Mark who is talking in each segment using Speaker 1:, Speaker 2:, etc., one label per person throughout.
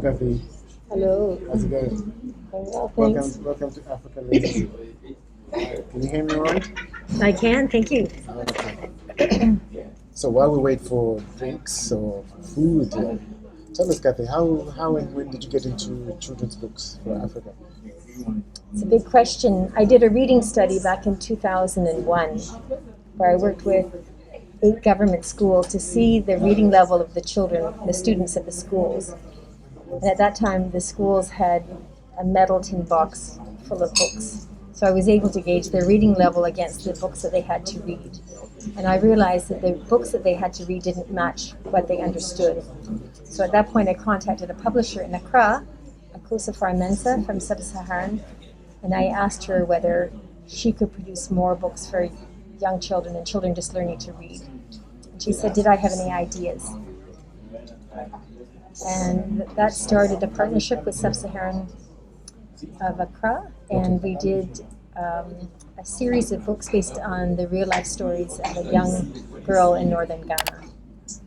Speaker 1: Kathy.
Speaker 2: Hello.
Speaker 1: How's it going?
Speaker 2: Well, thanks.
Speaker 1: Welcome to Africalēnisi. Can you hear me all right?
Speaker 2: I can, thank you.
Speaker 1: Okay. So while we wait for drinks or food, tell us, Kathy, how and when did you get into children's books for Africa?
Speaker 2: It's a big question. I did a reading study back in 2001 where I worked with 8 government schools to see the reading level of the children, the students at the schools. And at that time, the schools had a metal tin box full of books. So I was able to gauge their reading level against the books that they had to read. And I realized that the books that they had to read didn't match what they understood. So at that point, I contacted a publisher in Accra, Osu from Sub-Saharan, and I asked her whether she could produce more books for young children and children just learning to read. And she said, did I have any ideas? And that started a partnership with Sub-Saharan of Accra, and we did a series of books based on the real-life stories of a young girl in northern Ghana.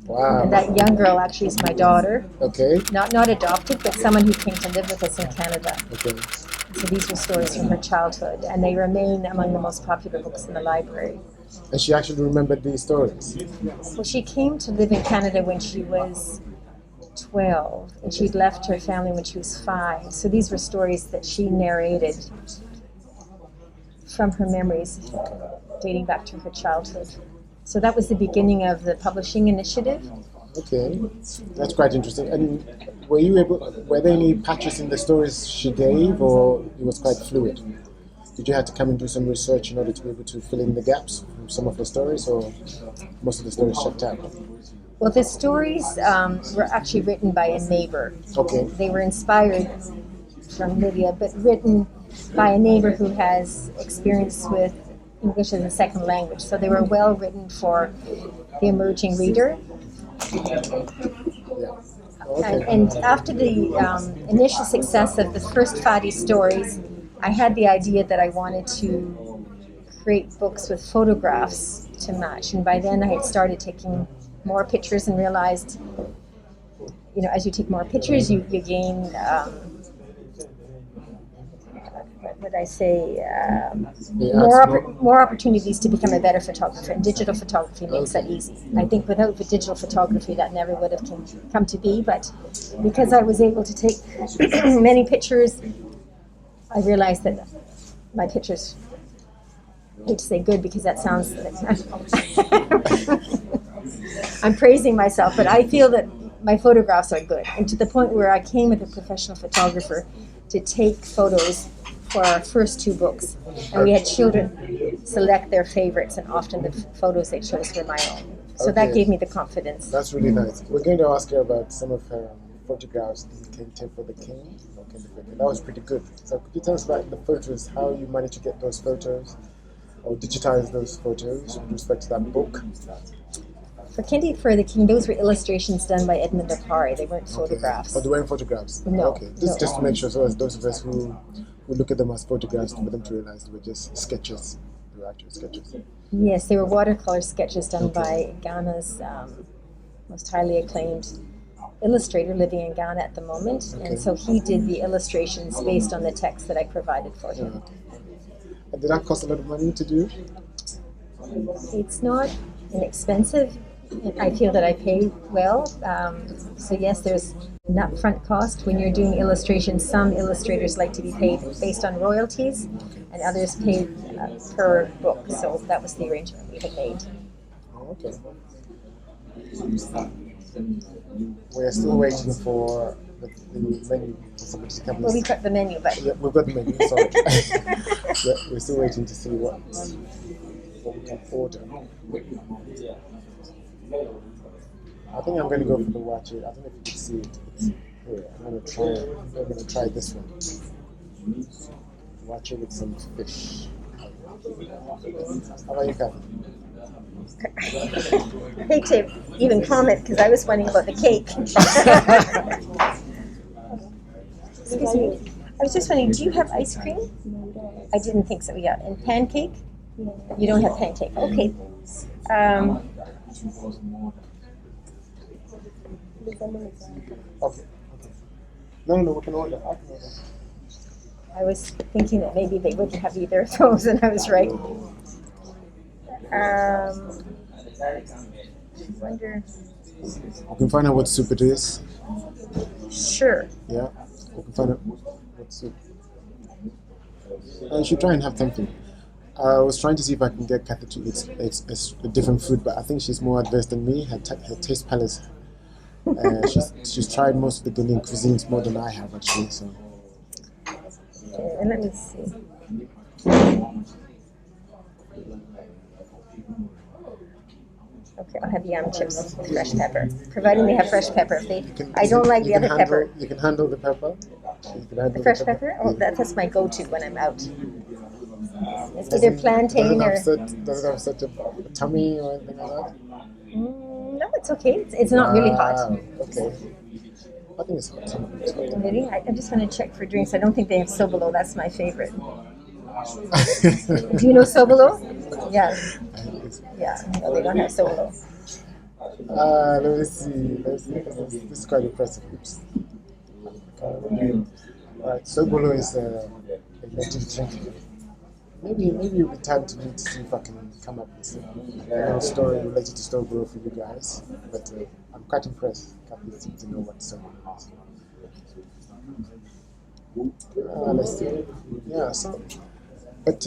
Speaker 1: Wow.
Speaker 2: And that young girl actually is my daughter.
Speaker 1: Okay.
Speaker 2: Not adopted, but someone who came to live with us in Canada.
Speaker 1: Okay.
Speaker 2: So these were stories from her childhood, and they remain among the most popular books in the library.
Speaker 1: And she actually remembered these stories?
Speaker 2: Well, she came to live in Canada when she was 12, and she'd left her family when she was 5. So these were stories that she narrated from her memories dating back to her childhood. So that was the beginning of the publishing initiative.
Speaker 1: Okay, that's quite interesting. And were there any patches in the stories she gave, or it was quite fluid? Did you have to come and do some research in order to be able to fill in the gaps from some of the stories, or most of the stories checked out?
Speaker 2: Well, the stories were actually written by a neighbor.
Speaker 1: Okay.
Speaker 2: They were inspired from Lydia, but written by a neighbor who has experience with English as a second language. So they were well written for the emerging reader.
Speaker 1: Yeah. Okay.
Speaker 2: And after the initial success of the first Fadi stories, I had the idea that I wanted to create books with photographs to match. And by then I had started taking more pictures and realized, as you take more pictures, you gain, more opportunities to become a better photographer. And digital photography makes that easy. I think without the digital photography, that never would have come to be. But because I was able to take many pictures, I realized that my pictures, I hate to say good because that sounds, I'm praising myself, but I feel that my photographs are good. And to the point where I came with a professional photographer to take photos for our first 2 books. And we had children select their favorites, and often the photos they chose were my own. So that gave me the confidence.
Speaker 1: That's really nice. We're going to ask her about some of her photographs you can take for the king. That was pretty good. So could you tell us about the photos, how you managed to get those photos or digitize those photos with respect to that book?
Speaker 2: For the King, those were illustrations done by Edmund Apari. They weren't photographs.
Speaker 1: Oh, they weren't photographs?
Speaker 2: No.
Speaker 1: Okay, just to make sure, so as those of us who look at them as photographs, for them to realize they were just sketches. They were actual sketches.
Speaker 2: Yes, they were watercolor sketches done by Ghana's most highly acclaimed illustrator living in Ghana at the moment. Okay. And so he did the illustrations based on the text that I provided for him.
Speaker 1: Okay. And did that cost a lot of money to do?
Speaker 2: It's not inexpensive. I feel that I pay well. So yes, there's an upfront cost. When you're doing illustrations, some illustrators like to be paid based on royalties, and others paid per book. So that was the arrangement we had made.
Speaker 1: Oh, okay. We're still waiting for the menu for somebody to come.
Speaker 2: Well, we've got the menu, but...
Speaker 1: Yeah, we've got the menu, sorry. Yeah, we're still waiting to see what we can order. I think I'm going to go for the wache. I don't know if you can see it. It's here. I'm going to try this one. Wache with some fish. How about you, Kathy?
Speaker 2: I hate to even comment because I was wondering about the cake. Excuse me. I was just wondering, do you have ice cream? I didn't think so, yeah. And pancake? You don't have pancake. Okay.
Speaker 1: Okay. No, we can order. I can order.
Speaker 2: I was thinking that maybe they wouldn't have either of those, and I was right. I wonder.
Speaker 1: We can find out what soup it is.
Speaker 2: Sure.
Speaker 1: Yeah, we can find out what soup. I should try and have something. I was trying to see if I can get Kathy to eat a different food, but I think she's more advanced than me. Her taste palette. She's tried most of the Ghanaian cuisines more than I have, actually. So.
Speaker 2: Okay, let me see. Okay, I'll have yam chips with fresh pepper, providing they have fresh pepper. I don't like the other pepper.
Speaker 1: You can handle the pepper?
Speaker 2: The fresh pepper? Oh, that's my go-to when I'm out. It's either plantain or...
Speaker 1: Does it upset your tummy or anything like that?
Speaker 2: No, it's okay. It's not really hot.
Speaker 1: Okay. I think it's hot.
Speaker 2: Really? I'm just going to check for drinks. I don't think they have sobolo. That's my favorite. Do you know sobolo? Yeah. Yeah. No, they don't have sobolo.
Speaker 1: Let me see. This is quite impressive. Oops. Alright, sobolo is a native drink. Maybe it will be time to me to see if I can come up with a little story related to sobolo for you guys. But I'm quite impressed. Kathy seems to know what sobolo is. Let's see. Yeah, so. But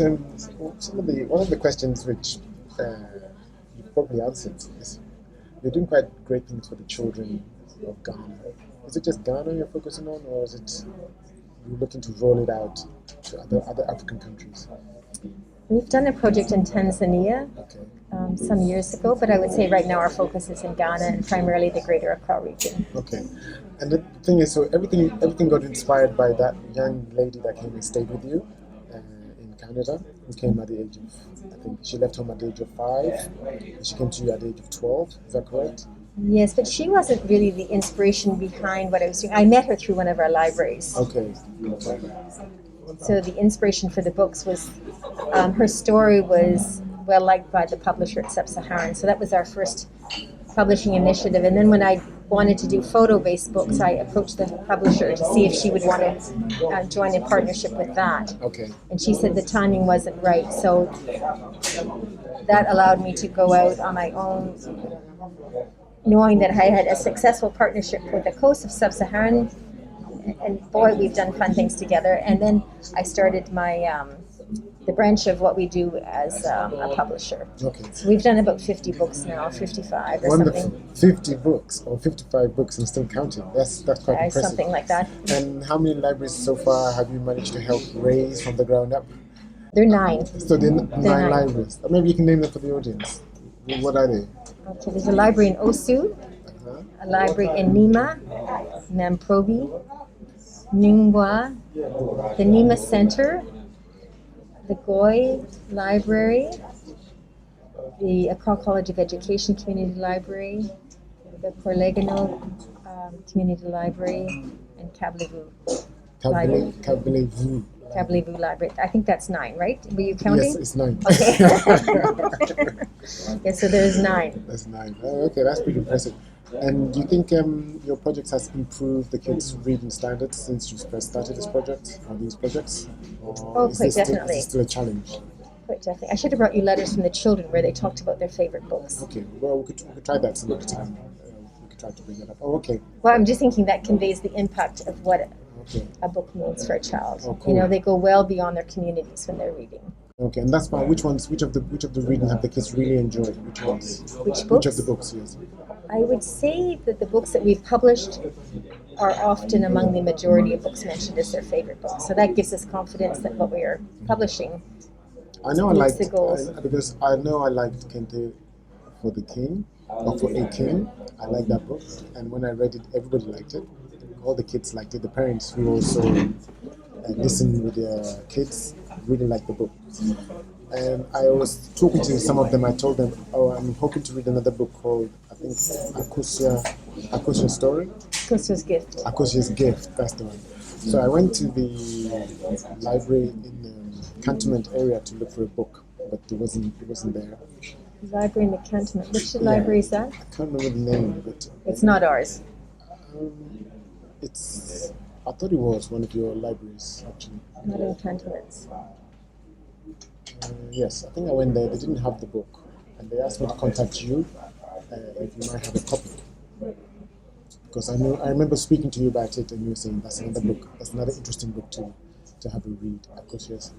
Speaker 1: one of the questions which you probably answered is you're doing quite great things for the children of Ghana. Is it just Ghana you're focusing on, or is it you're looking to roll it out to other African countries?
Speaker 2: We've done a project in Tanzania some years ago, but I would say right now our focus is in Ghana and primarily the Greater Accra region.
Speaker 1: Okay, and the thing is, so everything got inspired by that young lady that came and stayed with you in Canada, who came at the age of, I think she left home at the age of 5, and she came to you at the age of 12. Is that correct?
Speaker 2: Yes, but she wasn't really the inspiration behind what I was doing. I met her through one of our libraries.
Speaker 1: Okay.
Speaker 2: So the inspiration for the books was, her story was well liked by the publisher at Sub-Saharan. So that was our first publishing initiative. And then when I wanted to do photo-based books, I approached the publisher to see if she would want to join in partnership with that.
Speaker 1: Okay.
Speaker 2: And she said the timing wasn't right. So that allowed me to go out on my own, knowing that I had a successful partnership with the coast of Sub-Saharan. And boy, we've done fun things together. And then I started my the branch of what we do as a publisher.
Speaker 1: Okay.
Speaker 2: So we've done about 50 books now, 55 or
Speaker 1: Wonderful.
Speaker 2: something.
Speaker 1: 50 books or 55 books and still counting. That's quite impressive.
Speaker 2: Something like that.
Speaker 1: And how many libraries so far have you managed to help raise from the ground up?
Speaker 2: They're 9.
Speaker 1: So they're nine libraries. Or maybe you can name them for the audience. What are they?
Speaker 2: Okay, there's a library in Osu, a library in Nima, Namprobi, Ningwa, the Nima Center, the Goy Library, the Accra College of Education Community Library, the Porlegano Community Library, and Kablevu Library. Kablevu Library. I think that's 9, right? Were you counting?
Speaker 1: Yes, it's 9.
Speaker 2: Okay. Yeah, so there's 9.
Speaker 1: That's 9. Oh, okay, that's pretty impressive. And do you think your project has improved the kids' reading standards since you first started this project, or these projects? Or
Speaker 2: quite definitely.
Speaker 1: Is it still a challenge?
Speaker 2: Quite definitely. I should have brought you letters from the children where they talked about their favorite books.
Speaker 1: Okay, well, we could try that some other time. We could try to bring that up. Oh, okay.
Speaker 2: Well, I'm just thinking that conveys the impact of what a book means for a child.
Speaker 1: Oh, cool.
Speaker 2: You know, they go well beyond their communities when they're reading.
Speaker 1: Okay, and that's fine. Which of the reading have the kids really enjoyed? Which ones?
Speaker 2: Which books?
Speaker 1: Which of the books, yes.
Speaker 2: I would say that the books that we've published are often among the majority of books mentioned as their favorite books. So that gives us confidence that what we are publishing meets the goals.
Speaker 1: Because I know I liked Kente for the King, or for a King. I like that book, and when I read it, everybody liked it. All the kids liked it. The parents who also listened with their kids really liked the book. And I was talking to some of them. I told them, "Oh, I'm hoping to read another book called, I think, Akosia's Story."
Speaker 2: Akosia's Gift.
Speaker 1: Akosia's Gift. That's the one. So I went to the library in the cantonment area to look for a book, but it wasn't there.
Speaker 2: Library in the cantonment. Which library is that?
Speaker 1: I can't remember the name, but
Speaker 2: it's not ours.
Speaker 1: It's I thought it was one of your libraries, actually.
Speaker 2: Not in Cantonese.
Speaker 1: Yes, I think I went there. They didn't have the book, and they asked me to contact you if you might have a copy. Because I remember speaking to you about it, and you were saying that's another book. That's another interesting book to have a read. Of course, yes,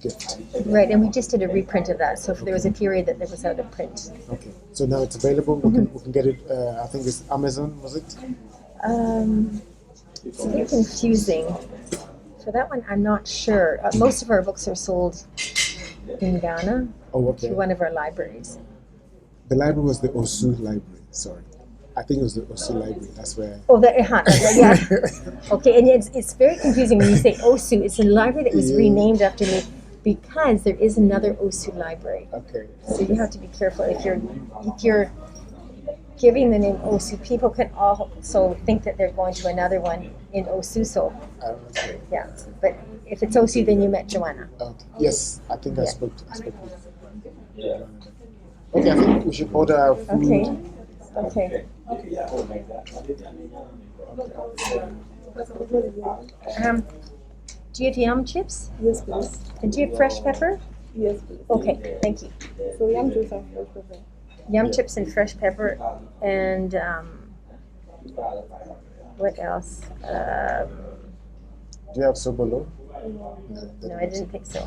Speaker 1: gift.
Speaker 2: Right, and we just did a reprint of that. So there was a period that was out of print.
Speaker 1: Okay, so now it's available. We can get it. I think it's Amazon. Was it?
Speaker 2: It's a bit confusing. For that one, I'm not sure. Most of our books are sold in Ghana through one of our libraries.
Speaker 1: The library was the Osu Library. Sorry, I think it was the Osu Library. That's where.
Speaker 2: Oh, yeah. Okay, and it's very confusing when you say Osu. It's a library that was renamed after me because there is another Osu library.
Speaker 1: Okay.
Speaker 2: So you have to be careful if you're giving the name Osu. People can also think that they're going to another one in Osu. So
Speaker 1: Okay.
Speaker 2: yeah, but if it's Osu, then you met Joanna.
Speaker 1: Okay. Yes, I think I spoke with Joanna. Okay, I think we should order our food.
Speaker 2: Okay. Do you have yam chips?
Speaker 3: Yes, please.
Speaker 2: And do you have fresh pepper?
Speaker 3: Yes, please.
Speaker 2: Okay, thank you.
Speaker 3: So yam juice and fresh pepper.
Speaker 2: Yam chips and fresh pepper, and what else?
Speaker 1: Do you have sobolo?
Speaker 2: No, I didn't think so.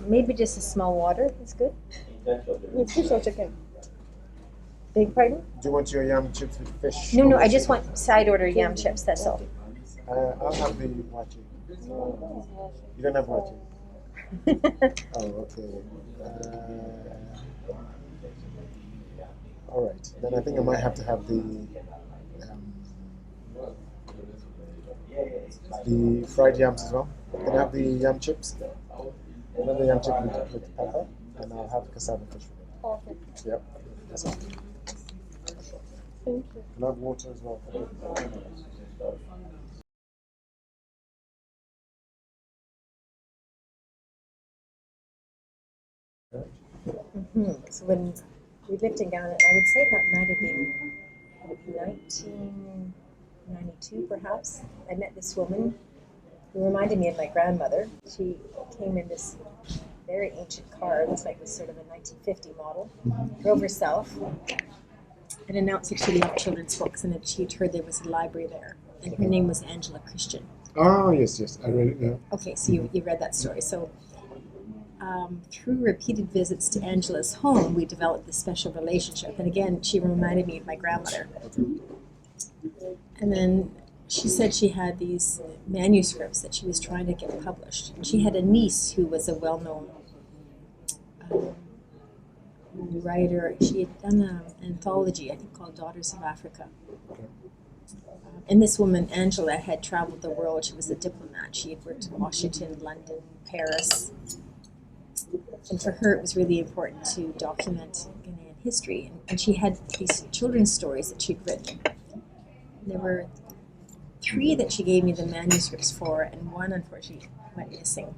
Speaker 2: Maybe just a small water is good.
Speaker 3: With fish or chicken?
Speaker 2: Beg pardon?
Speaker 1: Do you want your yam chips with fish?
Speaker 2: No, I just want side order yam chips, that's all.
Speaker 1: I'll have the wachi. You don't have wachi? Oh, okay. All right. Then I think I might have to have the fried yams as well. Can I have the yam chips? Another yam chip with pepper, and I'll have cassava fish with it.
Speaker 3: Okay.
Speaker 1: Yep. That's all.
Speaker 3: Thank you.
Speaker 1: Can I have water as well?
Speaker 2: So when we lived in Ghana, I would say that might have been 1992 perhaps. I met this woman who reminded me of my grandmother. She came in this very ancient car. It looks like it was sort of a 1950 model. Drove herself and announced that she loved children's books and that she'd heard there was a library there. And her name was Angela Christian.
Speaker 1: Oh, yes, I read it, yeah.
Speaker 2: Okay, so you read that story. So through repeated visits to Angela's home, we developed this special relationship. And again, she reminded me of my grandmother. And then she said she had these manuscripts that she was trying to get published. And she had a niece who was a well-known writer. She had done an anthology, I think, called Daughters of Africa. And this woman, Angela, had traveled the world. She was a diplomat. She had worked in Washington, London, Paris. And for her, it was really important to document Ghanaian history. And she had these children's stories that she'd written. There were 3 that she gave me the manuscripts for, and 1, unfortunately, went missing.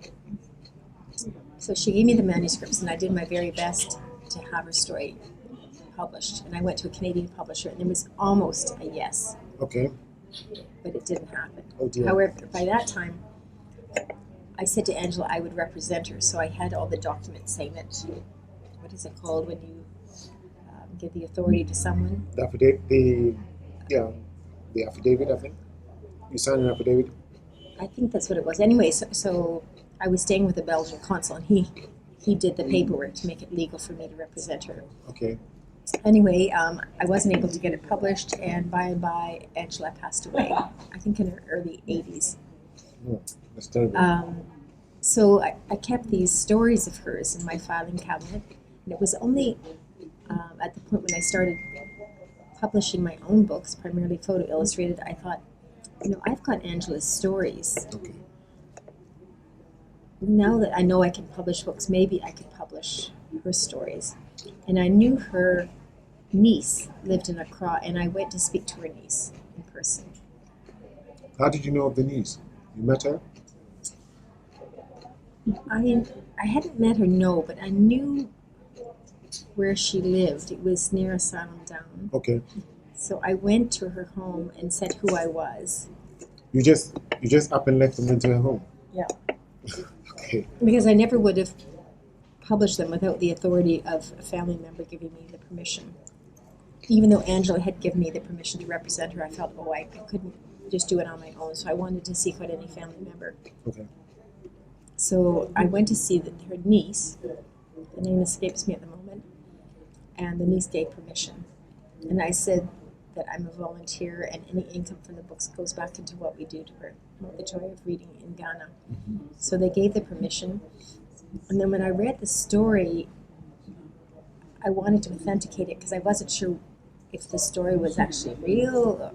Speaker 2: So she gave me the manuscripts, and I did my very best to have her story published. And I went to a Canadian publisher, and there was almost a yes.
Speaker 1: Okay.
Speaker 2: But it didn't happen.
Speaker 1: Oh dear.
Speaker 2: However, by that time, I said to Angela I would represent her, so I had all the documents saying that, what is it called when you give the authority to someone?
Speaker 1: The affidavit, I think. You signed an affidavit?
Speaker 2: I think that's what it was. Anyway, so I was staying with the Belgian consul, and he did the paperwork to make it legal for me to represent her.
Speaker 1: Okay.
Speaker 2: Anyway, I wasn't able to get it published, and by and by, Angela passed away, I think in her early 80s.
Speaker 1: Oh, that's terrible.
Speaker 2: So I kept these stories of hers in my filing cabinet, and it was only at the point when I started publishing my own books, primarily photo illustrated, I thought, I've got Angela's stories.
Speaker 1: Okay.
Speaker 2: Now that I know I can publish books, maybe I could publish her stories. And I knew her niece lived in Accra, and I went to speak to her niece in person.
Speaker 1: How did you know of the niece? You met her?
Speaker 2: I hadn't met her, no, but I knew where she lived. It was near Asylum Down.
Speaker 1: Okay.
Speaker 2: So I went to her home and said who I was.
Speaker 1: You just up and left and went to her home.
Speaker 2: Yeah.
Speaker 1: Okay.
Speaker 2: Because I never would have published them without the authority of a family member giving me the permission. Even though Angela had given me the permission to represent her, I felt, I couldn't just do it on my own, so I wanted to seek out any family member.
Speaker 1: Okay.
Speaker 2: So I went to see her niece, the name escapes me at the moment, and the niece gave permission. And I said that I'm a volunteer and any income from the books goes back into what we do to promote the joy of reading in Ghana.
Speaker 1: Mm-hmm.
Speaker 2: So they gave the permission. And then when I read the story, I wanted to authenticate it because I wasn't sure if the story was actually real.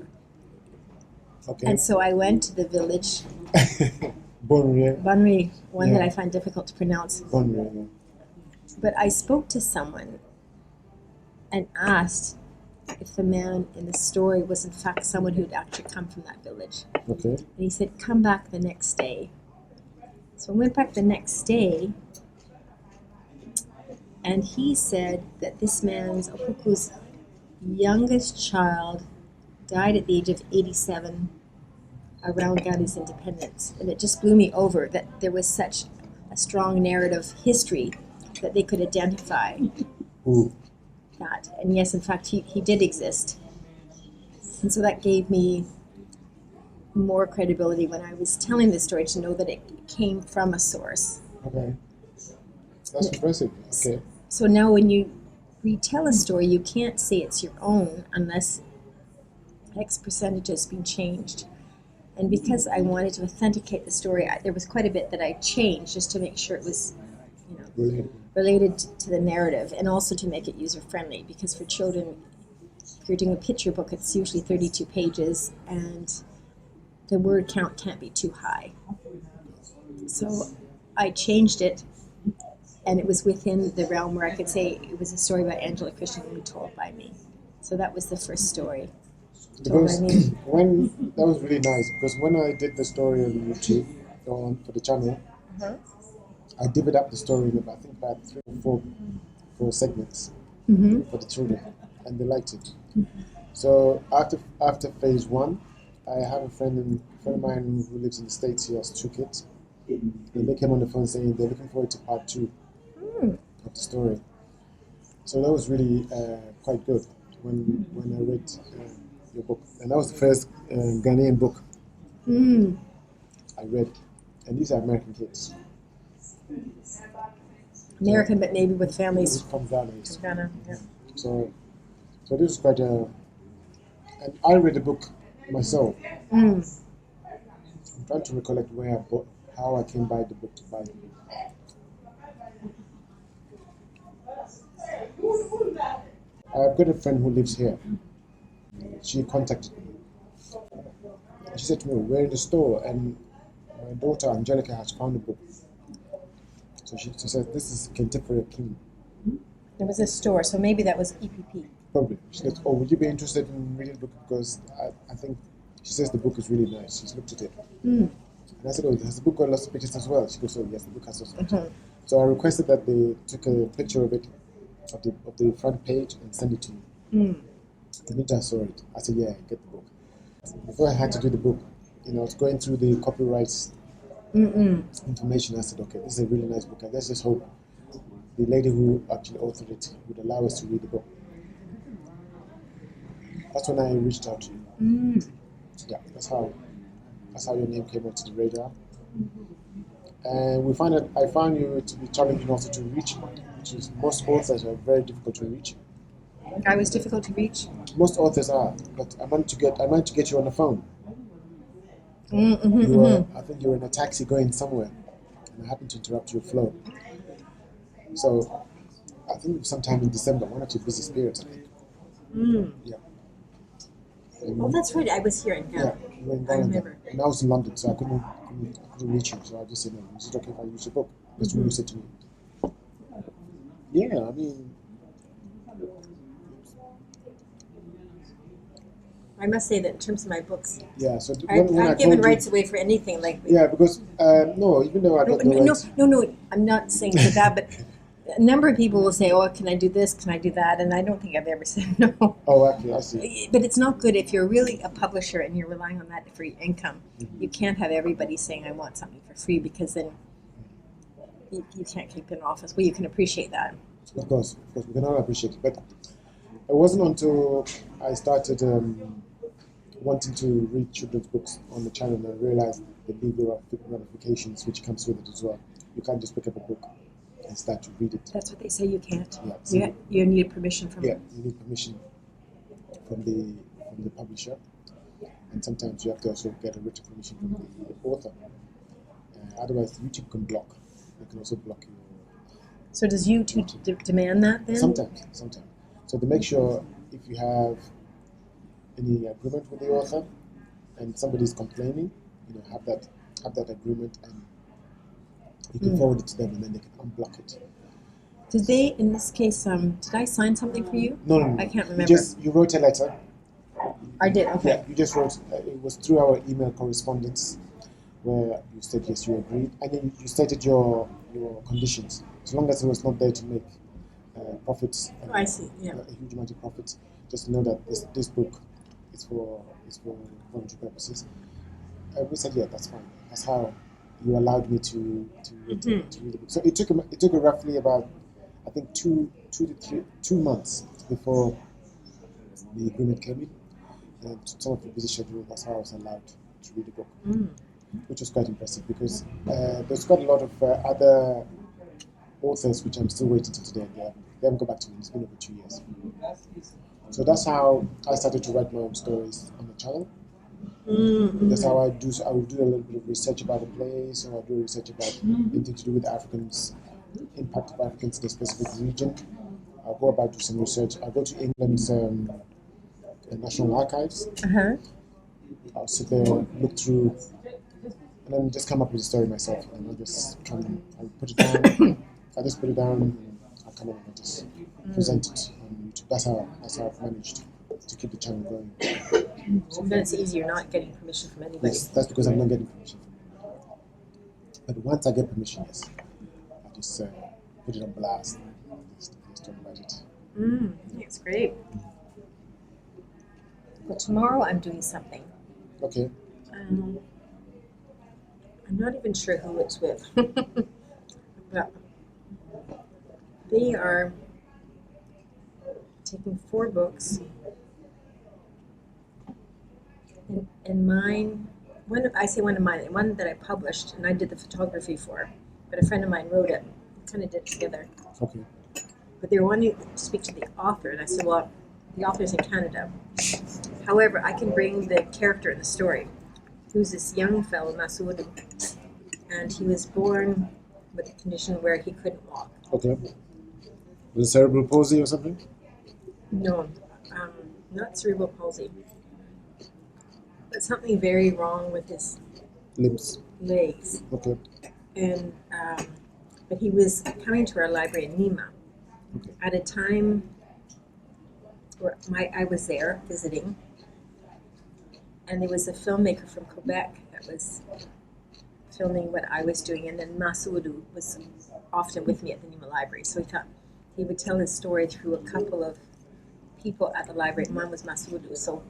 Speaker 1: Okay.
Speaker 2: And so I went to the village,
Speaker 1: Bonri.
Speaker 2: one that I find difficult to pronounce.
Speaker 1: Bonri.
Speaker 2: But I spoke to someone and asked if the man in the story was in fact someone who'd actually come from that village.
Speaker 1: Okay.
Speaker 2: And he said, come back the next day. So I went back the next day, and he said that this man's, Opoku's youngest child, died at the age of 87 around Ghana's independence. And it just blew me over that there was such a strong narrative history that they could identify
Speaker 1: Ooh.
Speaker 2: that. And yes, in fact, he did exist. And so that gave me more credibility when I was telling the story to know that it came from a source.
Speaker 1: Okay. That's impressive. Okay.
Speaker 2: So now when you retell a story, you can't say it's your own unless X percentage has been changed. And because I wanted to authenticate the story, there was quite a bit that I changed just to make sure it was, related to the narrative, and also to make it user-friendly. Because for children, if you're doing a picture book, it's usually 32 pages, and the word count can't be too high. So I changed it, and it was within the realm where I could say it was a story by Angela Christian told by me. So that was the first story.
Speaker 1: Because that was really nice, because when I did the story on YouTube for the channel, I divvied up the story in about 3 or 4 segments for the children, and they liked it. So after phase 1, I have a friend of mine who lives in the States. He has 2 kids, and they came on the phone saying they're looking forward to part 2 of the story. So that was really quite good when I read your book, and that was the first Ghanaian book I read, and these are American kids.
Speaker 2: American, but maybe with families
Speaker 1: from Ghana.
Speaker 2: Yeah.
Speaker 1: So this is quite a. And I read the book myself. I'm trying to recollect how I came by the book to buy it. I've got a friend who lives here. She contacted me. She said to me, "We're in the store, and my daughter Angelica has found a book." So she said, "This is Contemporary King."
Speaker 2: There was a store, so maybe that was EPP.
Speaker 1: Probably. She said, "Oh, would you be interested in reading the book? Because I think," she says, "the book is really nice." She's looked at it. And I said, "Oh, has the book got lots of pictures as well?" She goes, "Oh, yes, the book has lots of pictures." So I requested that they took a picture of it, of the front page, and send it to me. The minute I saw it, I said, "Yeah, get the book." Before I had to do the book, I was going through the copyrights information. I said, "Okay, this is a really nice book, and let's just hope the lady who actually authored it would allow us to read the book." That's when I reached out to you. Yeah, that's how your name came onto the radar. And I found you to be challenging also to reach, which is most authors are very difficult to reach.
Speaker 2: I was difficult to reach.
Speaker 1: Most authors are, but I managed to get you on the phone. I think you were in a taxi going somewhere, and I happened to interrupt your flow. So I think it was sometime in December, one of your busiest periods, I think. Yeah.
Speaker 2: Oh, that's right. I was here in Ghana.
Speaker 1: Yeah, you were in
Speaker 2: I
Speaker 1: Ghana,
Speaker 2: remember.
Speaker 1: and I was in London, so I couldn't reach you. So I just said, "No, is it okay if I use your book?" That's what you said to me. Yeah, I mean.
Speaker 2: I must say that in terms of my books,
Speaker 1: Yeah, so
Speaker 2: I've given rights away for anything.
Speaker 1: Yeah, because no, even though I got the rights.
Speaker 2: No, I'm not saying for that, but a number of people will say, "Oh, can I do this? Can I do that?" And I don't think I've ever said no.
Speaker 1: Oh, okay, I see.
Speaker 2: But it's not good if you're really a publisher and you're relying on that for your income.
Speaker 1: Mhm.
Speaker 2: You can't have everybody saying, "I want something for free," because then you can't keep an office. Well, you can appreciate that.
Speaker 1: Of course, we can all appreciate it. But it wasn't until I started wanting to read children's books on the channel and I realized the legal ramifications which comes with it as well. You can't just pick up a book and start to read it.
Speaker 2: That's what they say. You can't.
Speaker 1: Yeah, so
Speaker 2: You need permission from.
Speaker 1: yeah, you need permission from the publisher, and sometimes you have to also get a written permission from the author. Otherwise, YouTube can block. They can also block you.
Speaker 2: So does YouTube demand that then?
Speaker 1: Sometimes. So to make sure if you have any agreement with the author and somebody's complaining, have that agreement and you can forward it to them and then they can unblock it.
Speaker 2: Did they, in this case, did I sign something for you?
Speaker 1: No.
Speaker 2: I can't remember.
Speaker 1: You wrote a letter.
Speaker 2: I did, okay.
Speaker 1: Yeah, you just wrote, it was through our email correspondence where you said yes, you agreed, and then you stated your conditions. As long as it was not there to make profits,
Speaker 2: I see, yeah.
Speaker 1: a huge amount of profits, just know that this book is for voluntary purposes. We said, yeah, that's fine. That's how you allowed me to read the book. So it took roughly about, I think, 2 months before the agreement came in. And some of the busy schedule, that's how I was allowed to read the book, which was quite impressive because there's quite a lot of other authors which I'm still waiting to today. They haven't got back to me. It's been over 2 years. So that's how I started to write my own stories on the channel. That's how I do. So I will do a little bit of research about the place, or I do research about anything to do with Africans, impact of Africans in a specific region. I'll go about do some research. I'll go to England's National Archives. I'll sit there, look through, and then just come up with a story myself. And I'll just I'll put it down. I just put it down, and I'll come up and just present it on YouTube. That's how I've managed to keep the channel going.
Speaker 2: So then it's easier not getting permission from anybody.
Speaker 1: Yes, that's because I'm not getting permission from anybody. But once I get permission, yes, I just put it on blast. Just talk about it.
Speaker 2: It's great. Well, tomorrow I'm doing something.
Speaker 1: Okay.
Speaker 2: I'm not even sure who it's with. But they are taking 4 books. And mine, one that I published and I did the photography for, but a friend of mine wrote it, kind of did it together.
Speaker 1: Okay.
Speaker 2: But they were wanting to speak to the author, and I said, well, the author's in Canada. However, I can bring the character in the story, who's this young fellow, Masudu, and he was born with a condition where he couldn't walk.
Speaker 1: Okay. Was it cerebral palsy or something?
Speaker 2: No, not cerebral palsy. But something very wrong with his legs.
Speaker 1: Okay.
Speaker 2: And but he was coming to our library in Nima at a time where I was there visiting, and there was a filmmaker from Quebec that was filming what I was doing, and then Masudu was often with me at the Nima Library. So he thought he would tell his story through a couple of people at the library. One was Masudu. So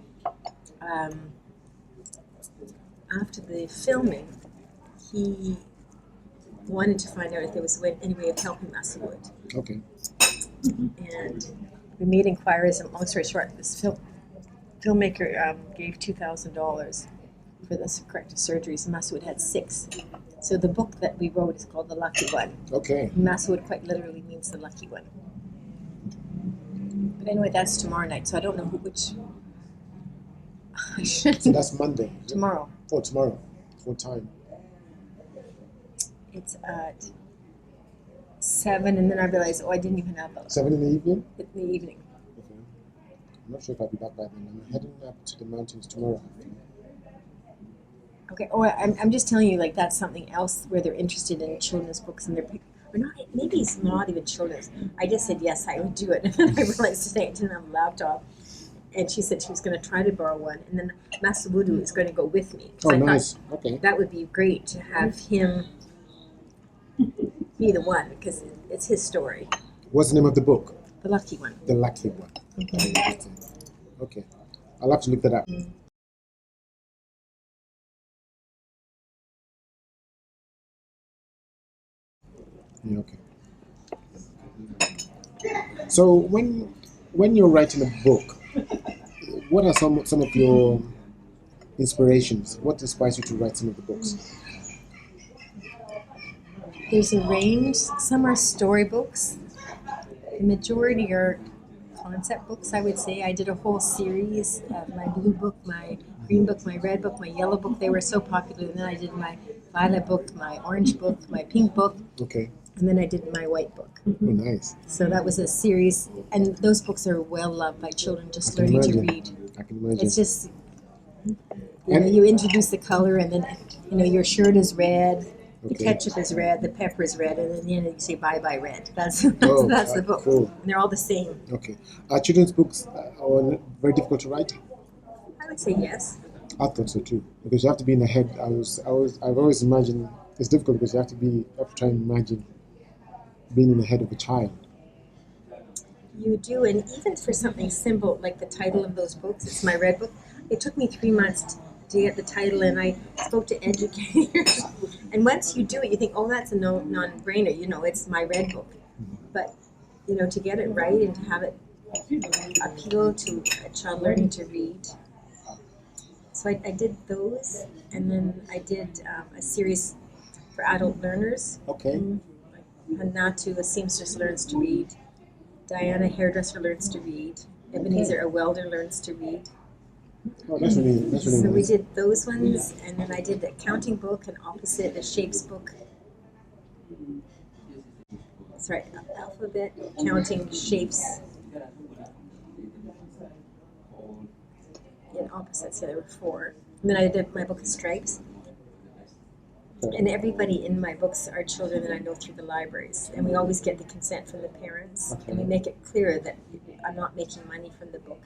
Speaker 2: after the filming, he wanted to find out if there was any way of helping Masudu.
Speaker 1: Okay.
Speaker 2: And we made inquiries, and long story short, this filmmaker gave $2,000 for the corrective surgeries, and Masudu had 6. So the book that we wrote is called The Lucky One.
Speaker 1: Okay.
Speaker 2: Masudu quite literally means the lucky one. But anyway, that's tomorrow night, so I don't know which. I should.
Speaker 1: So that's Monday. Is it?
Speaker 2: Tomorrow.
Speaker 1: Oh, tomorrow. What time?
Speaker 2: It's at 7, and then I realized, I didn't even have
Speaker 1: 7 in the evening?
Speaker 2: in the evening.
Speaker 1: Okay. I'm not sure if I'll be back by then. I'm heading up to the mountains tomorrow.
Speaker 2: Okay. Oh, I'm just telling you, like, that's something else where they're interested in children's books, and or not. Maybe it's not even children's. I just said yes, I would do it, and then I realized today I didn't have a laptop, and she said she was going to try to borrow one, and then Masudu is going to go with me.
Speaker 1: Oh,
Speaker 2: I
Speaker 1: nice.
Speaker 2: thought
Speaker 1: Okay.
Speaker 2: that would be great to have him be the one because it's his story.
Speaker 1: What's the name of the book?
Speaker 2: The lucky one.
Speaker 1: The Lucky One. Very interesting. Okay. I'll have to look that up. Yeah, okay. So when you're writing a book, what are some of your inspirations? What inspires you to write some of the books?
Speaker 2: There's a range. Some are storybooks. The majority are concept books, I would say. I did a whole series of my blue book, my green book, my red book, my yellow book. They were so popular. And then I did my violet book, my orange book, my pink book.
Speaker 1: Okay.
Speaker 2: And then I did my white book.
Speaker 1: Oh, nice.
Speaker 2: So that was a series. And those books are well loved by children just
Speaker 1: I can
Speaker 2: learning
Speaker 1: imagine.
Speaker 2: to read.
Speaker 1: I can imagine.
Speaker 2: It's just, you introduce the color and then, your shirt is red. The
Speaker 1: Okay.
Speaker 2: ketchup is red, the pepper is red, and then you say bye bye red. That's
Speaker 1: Oh,
Speaker 2: that's the book,
Speaker 1: cool.
Speaker 2: and they're all the same.
Speaker 1: Okay. Are children's books are very difficult to write?
Speaker 2: I would say yes.
Speaker 1: I thought so too, because you have to be in the head. I've always imagined it's difficult because you have to try and imagine being in the head of a child.
Speaker 2: You do, and even for something simple like the title of those books, it's my red book. It took me 3 months to get the title, and I spoke to educators. And once you do it, you think, oh, that's a non-brainer. It's my red book. But to get it right and to have it appeal to a child learning to read. So I did those, and then I did a series for adult learners.
Speaker 1: Okay.
Speaker 2: Hanatu, a seamstress, learns to read. Diana, hairdresser, learns to read. Ebenezer, a welder, learns to read.
Speaker 1: Oh, that's really
Speaker 2: So
Speaker 1: nice.
Speaker 2: we did those ones, and then I did the counting book and opposite the shapes book. Sorry, alphabet, counting, shapes, and opposites. Yeah, there were 4. And then I did my book of stripes. And everybody in my books are children that I know through the libraries, and we always get the consent from the parents, and we make it clear that I'm not making money from the book.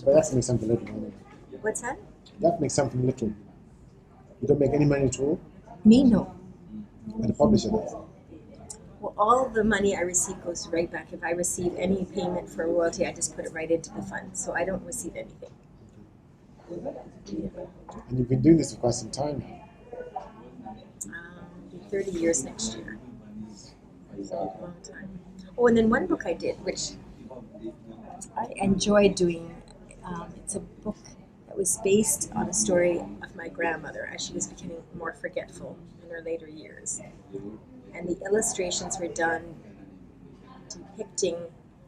Speaker 1: But that makes something little. Anyway.
Speaker 2: What's that?
Speaker 1: That makes something little. You don't make any money at all,
Speaker 2: Me, no.
Speaker 1: but the publisher does.
Speaker 2: Well, all the money I receive goes right back. If I receive any payment for royalty, I just put it right into the fund, so I don't receive anything.
Speaker 1: And you've been doing this for quite some time now.
Speaker 2: 30 years next year. So a long time. Oh, and then one book I did, which I enjoyed doing. It's a book that was based on a story of my grandmother as she was becoming more forgetful in her later years. And the illustrations were done depicting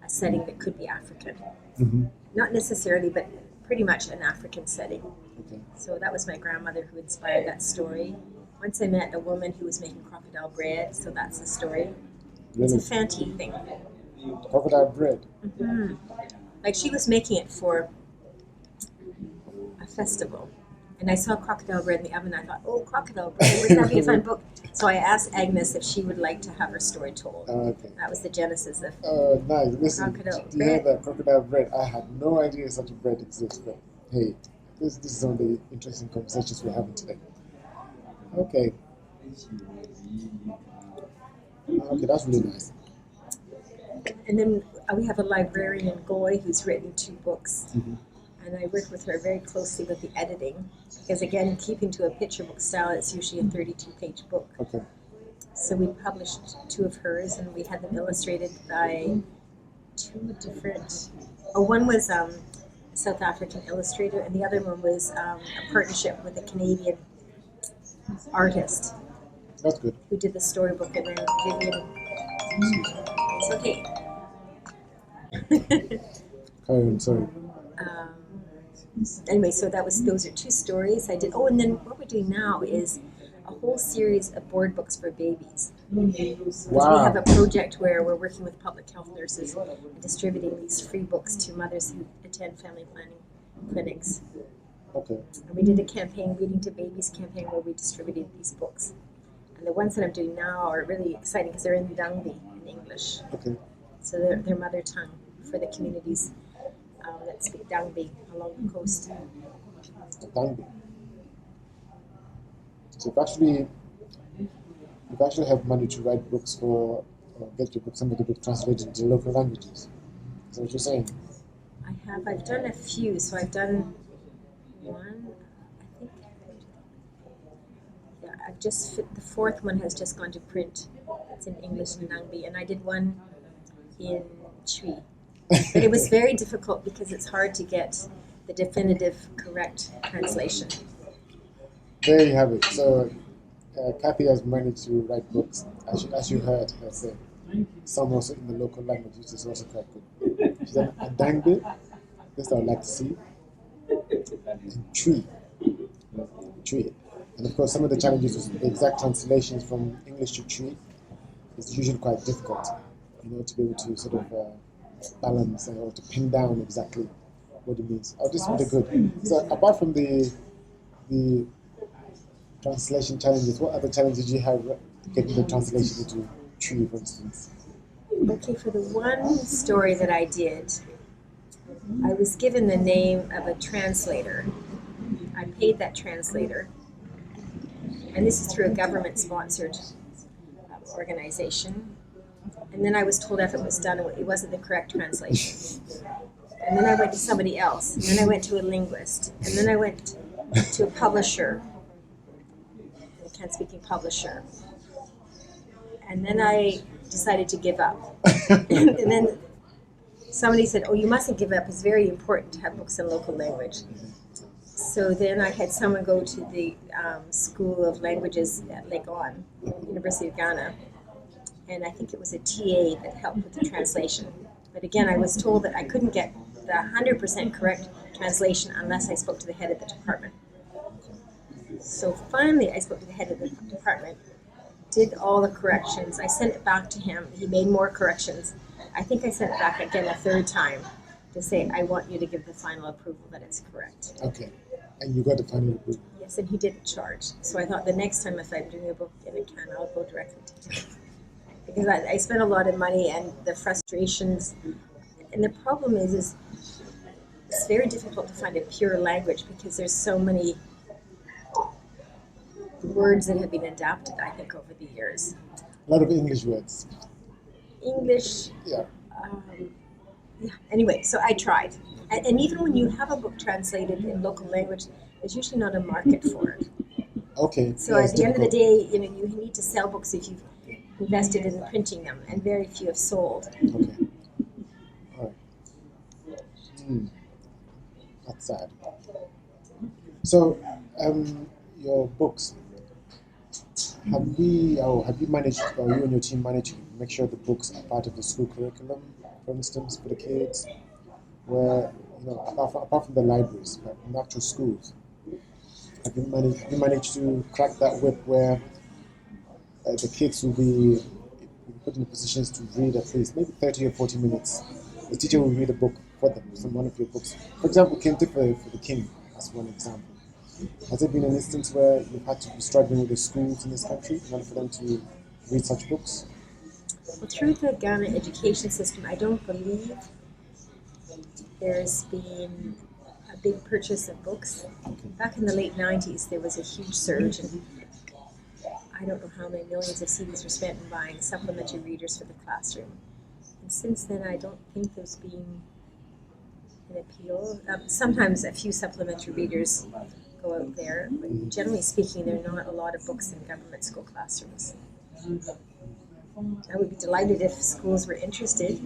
Speaker 2: a setting that could be African.
Speaker 1: Mm-hmm.
Speaker 2: Not necessarily, but pretty much an African setting.
Speaker 1: Okay.
Speaker 2: So that was my grandmother who inspired that story. Once I met a woman who was making crocodile bread, so that's the story. It's a fancy thing.
Speaker 1: Crocodile bread.
Speaker 2: Mm-hmm. Like she was making it for a festival. And I saw crocodile bread in the oven. I thought, oh, crocodile bread, wouldn't that be a fun book? So I asked Agnes if she would like to have her story told.
Speaker 1: Okay.
Speaker 2: That was the genesis of
Speaker 1: Nice. Listen,
Speaker 2: crocodile
Speaker 1: do you hear
Speaker 2: bread.
Speaker 1: that crocodile bread? I had no idea such a bread exists, but hey, this is some of the interesting conversations we're having today. Okay. Okay, that's really nice.
Speaker 2: And then we have a librarian in Goy who's written 2 books.
Speaker 1: Mm-hmm.
Speaker 2: And I work with her very closely with the editing. Because again, keeping to a picture book style, it's usually a 32-page book.
Speaker 1: Okay.
Speaker 2: So we published 2 of hers, and we had them illustrated by 2 different. One was a South African illustrator, and the other one was a partnership with a Canadian artist
Speaker 1: That's good.
Speaker 2: who did the storybook, and then Vivian. It's okay.
Speaker 1: Carry on, sorry.
Speaker 2: Anyway, so those are 2 stories I did. Oh, and then what we're doing now is a whole series of board books for babies. Because we have a project where we're working with public health nurses and distributing these free books to mothers who attend family planning clinics.
Speaker 1: Okay.
Speaker 2: And we did a campaign, Reading to Babies campaign, where we distributed these books. And the ones that I'm doing now are really exciting because they're in GaDangbe in English.
Speaker 1: Okay.
Speaker 2: So they're their mother tongue for the communities that speak GaDangbe along the coast.
Speaker 1: GaDangbe. So you've actually you've actually have money to write books for, or get your book, some of the book translated into local languages. Is that what you're saying?
Speaker 2: I've done a few. So I've done one, I think. Yeah, the fourth one has just gone to print. It's in English in GaDangbe, and I did one in Twi. But it was very difficult because it's hard to get the definitive, correct translation.
Speaker 1: There you have it. So Kathy has managed to write books, as you heard her say. Some also in the local language, which is also quite good. She's done GaDangbe, this I would like to see, and Twi. And of course, some of the challenges with the exact translations from English to Twi is usually quite difficult, to be able to sort of balance or to pin down exactly what it means. Oh, this is really good. So apart from the translation challenges, what other challenges did you have getting the translation into Twi, for instance?
Speaker 2: Okay, for the one story that I did, I was given the name of a translator. I paid that translator, and this is through a government-sponsored organization. And then I was told if it was done, it wasn't the correct translation. And then I went to somebody else, and then I went to a linguist, and then I went to a publisher, a Can-speaking publisher. And then I decided to give up. And then somebody said, "Oh, you mustn't give up. It's very important to have books in local language." So then I had someone go to the School of Languages at Legon, University of Ghana, and I think it was a TA that helped with the translation. But again, I was told that I couldn't get the 100% correct translation unless I spoke to the head of the department. So finally, I spoke to the head of the department, did all the corrections. I sent it back to him. He made more corrections. I think I sent it back again a third time to say, I want you to give the final approval that it's correct.
Speaker 1: Okay. And you got the final approval?
Speaker 2: Yes, and he didn't charge. So I thought the next time if I'm doing a book in Akan, I'll go directly to him. Because I spent a lot of money and the frustrations. And the problem is it's very difficult to find a pure language because there's so many words that have been adapted, I think, over the years.
Speaker 1: A lot of English words.
Speaker 2: English.
Speaker 1: Yeah.
Speaker 2: Yeah. Anyway, so I tried. And even when you have a book translated in local language, there's usually not a market for it.
Speaker 1: Okay.
Speaker 2: So at the end of the day, you need to sell books if you've invested in printing them, and very few have sold.
Speaker 1: Okay. All right. That's sad. So, your books, have you managed, or you and your team managed to make sure the books are part of the school curriculum, for instance, for the kids, where, apart from the libraries, but in actual schools, have you managed to crack that whip where the kids will be put in the positions to read at least maybe 30 or 40 minutes. The teacher will read a book for them from one of your books. For example, Kente for the King, as one example. Has there been an instance where you've had to be struggling with the schools in this country in order for them to read such books?
Speaker 2: Well, through the Ghana education system, I don't believe there's been a big purchase of books.
Speaker 1: Okay.
Speaker 2: Back in the late 90s, there was a huge surge, and I don't know how many millions of CDs were spent in buying supplementary readers for the classroom. And since then, I don't think there's been an appeal. Sometimes a few supplementary readers go out there, but generally speaking, there are not a lot of books in government school classrooms. I would be delighted if schools were interested,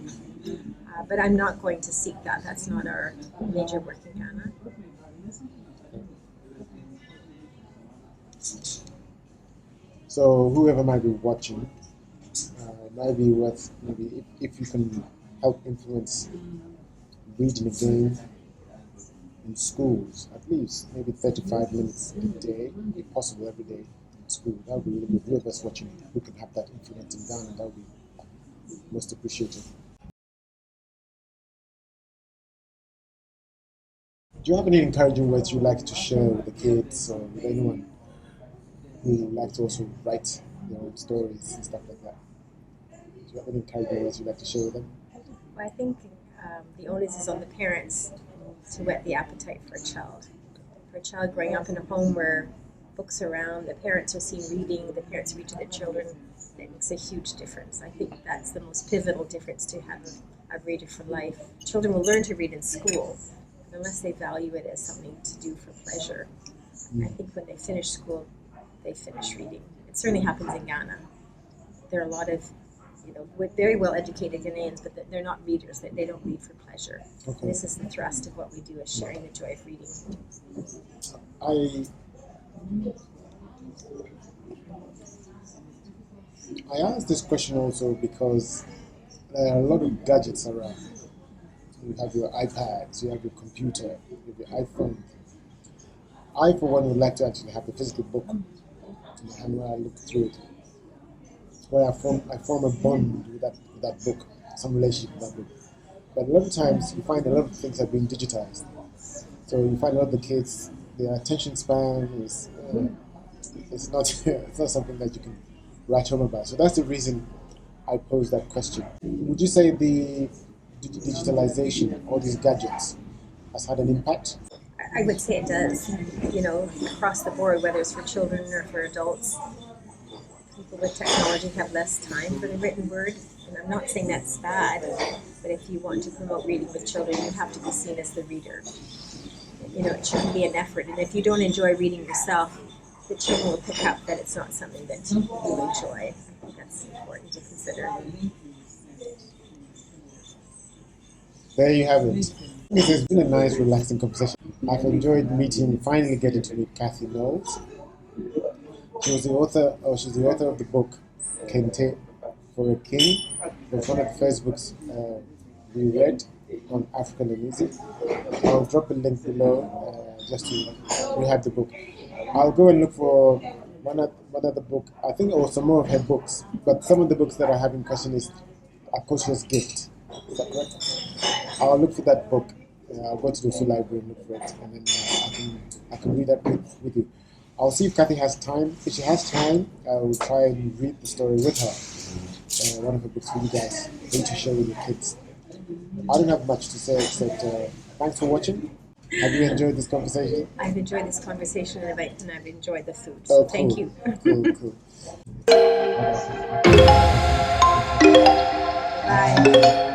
Speaker 2: but I'm not going to seek that. That's not our major work in Ghana.
Speaker 1: So whoever might be watching, might be worth maybe if you can help influence reading again in schools, at least maybe 35 minutes a day, if possible every day in school. That would be really good. Whoever's watching, who can have that influence in Ghana, that would be most appreciated. Do you have any encouraging words you'd like to share with the kids or with anyone who would like to also write their own stories and stuff like that? Do you have any encouraging words you'd like to share with them?
Speaker 2: Well, I think the onus is on the parents to whet the appetite for a child. For a child growing up in a home where books around, the parents are seen reading, the parents read to their children. It makes a huge difference. I think that's the most pivotal difference to have a reader for life. Children will learn to read in school, but unless they value it as something to do for pleasure, I think when they finish school, they finish reading. It certainly happens in Ghana. There are a lot of, with very well educated Ghanaians, but they're not readers. They don't read for pleasure.
Speaker 1: Okay.
Speaker 2: This is the thrust of what we do, is sharing the joy of reading.
Speaker 1: I asked this question also because there are a lot of gadgets around. You have your iPads, you have your computer, you have your iPhone. I, for one, would like to actually have a physical book in my hand where I look through it, where I form a bond with that book, some relationship with that book. But a lot of times you find a lot of things are being digitized. So you find a lot of the kids, their attention span is it's not something that you can write home about. So that's the reason I posed that question. Would you say the digitalization, all these gadgets, has had an impact?
Speaker 2: I would say it does, across the board, whether it's for children or for adults. People with technology have less time for the written word, and I'm not saying that's bad, but if you want to promote reading with children, you have to be seen as the reader. It shouldn't be an effort, and if you don't enjoy reading yourself, the children will pick up that it's not something that you enjoy. I think that's important to consider.
Speaker 1: There you have it. This has been a nice, relaxing conversation. I've enjoyed finally getting to meet Kathy Knowles. She's the author of the book Kente for a King. It's one of the first books we read on Africalēnisi. I'll drop a link below just to rehab the book. I'll go and look for one other book, I think, or some more of her books, but some of the books that I have in question is Akosho's Gift. Is that correct? I'll look for that book. I'll go to the Osu library and look for it, and then I can read that with you. I'll see if Kathy has time. If she has time, I will try and read the story with her. One of her books for you guys, for you to share with your kids. I don't have much to say except thanks for watching. Have you enjoyed this conversation?
Speaker 2: I've enjoyed this conversation and I've enjoyed the food. So thank you.
Speaker 1: Cool.
Speaker 2: Bye.